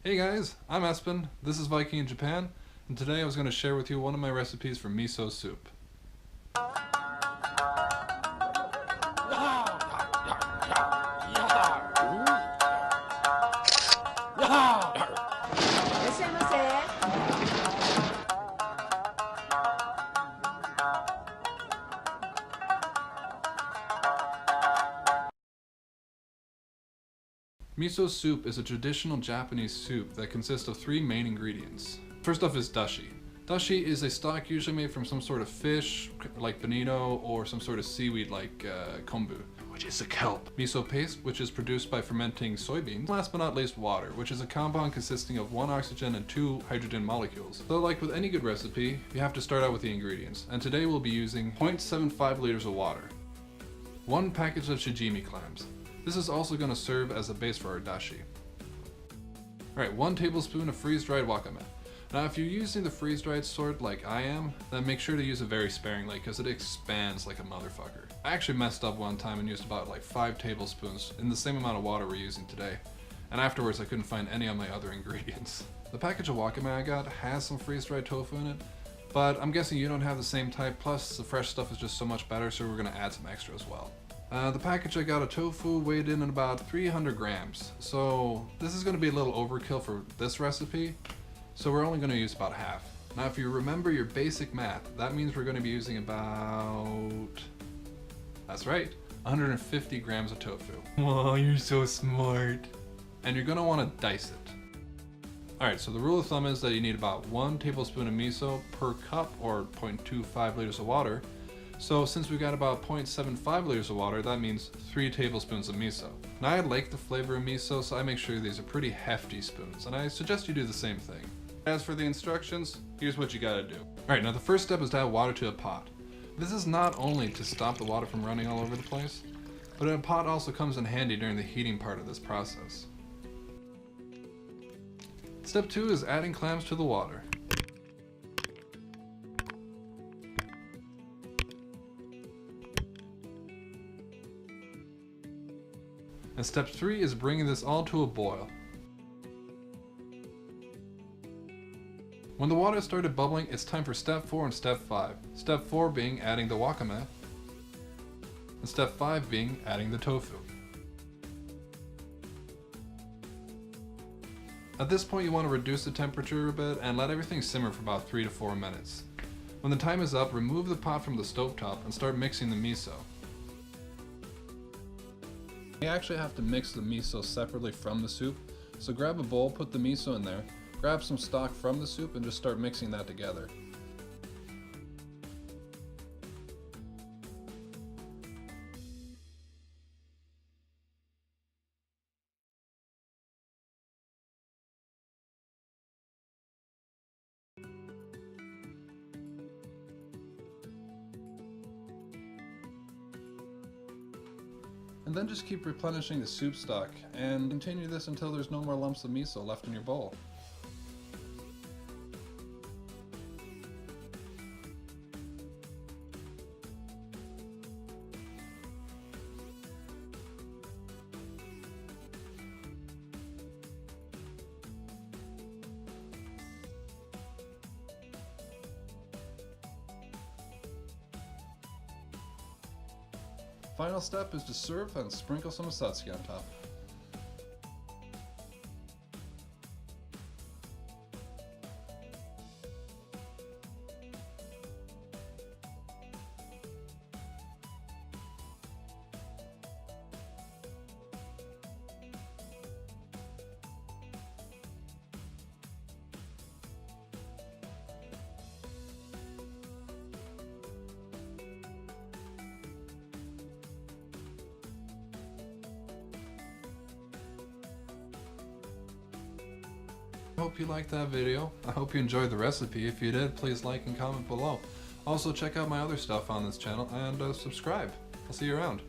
Hey guys, I'm Espen, this is Viking in Japan, and today I was going to share with you one of my recipes for miso soup. Miso soup is a traditional Japanese soup that consists of three main ingredients. First off is dashi. Dashi is a stock usually made from some sort of fish, like bonito, or some sort of seaweed like kombu, which is a kelp. Miso paste, which is produced by fermenting soybeans. Last but not least, water, which is a compound consisting of 1 oxygen and 2 hydrogen molecules. So like with any good recipe, you have to start out with the ingredients, and today we'll be using 0.75 liters of water, 1 package of shijimi clams. This is also going to serve as a base for our dashi. Alright, 1 tablespoon of freeze-dried wakame. Now if you're using the freeze-dried sort like I am, then make sure to use it very sparingly because it expands like a motherfucker. I actually messed up one time and used about like 5 tablespoons in the same amount of water we're using today. And afterwards I couldn't find any of my other ingredients. The package of wakame I got has some freeze-dried tofu in it, but I'm guessing you don't have the same type, plus the fresh stuff is just so much better, so we're going to add some extra as well. The package I got of tofu weighed in at about 300 grams, so this is going to be a little overkill for this recipe, so we're only going to use about half. Now if you remember your basic math, that means we're going to be using about, that's right, 150 grams of tofu. Wow, you're so smart. And you're going to want to dice it. Alright, so the rule of thumb is that you need about 1 tablespoon of miso per cup, or 0.25 liters of water. So since we got about 0.75 liters of water, that means 3 tablespoons of miso. Now I like the flavor of miso, so I make sure these are pretty hefty spoons, and I suggest you do the same thing. As for the instructions, here's what you gotta do. Alright, now the first step is to add water to a pot. This is not only to stop the water from running all over the place, but a pot also comes in handy during the heating part of this process. Step 2 is adding clams to the water. And step 3 is bringing this all to a boil. When the water started bubbling, it's time for step 4 and step 5. Step 4 being adding the wakame, and step 5 being adding the tofu. At this point you want to reduce the temperature a bit and let everything simmer for about 3 to 4 minutes. When the time is up, remove the pot from the stovetop and start mixing the miso. You actually have to mix the miso separately from the soup, so grab a bowl, put the miso in there, grab some stock from the soup and just start mixing that together. And then just keep replenishing the soup stock, and continue this until there's no more lumps of miso left in your bowl. Final step is to serve and sprinkle some satsuki on top. I hope you liked that video. I hope you enjoyed the recipe. If you did, please like and comment below. Also check out my other stuff on this channel and subscribe. I'll see you around.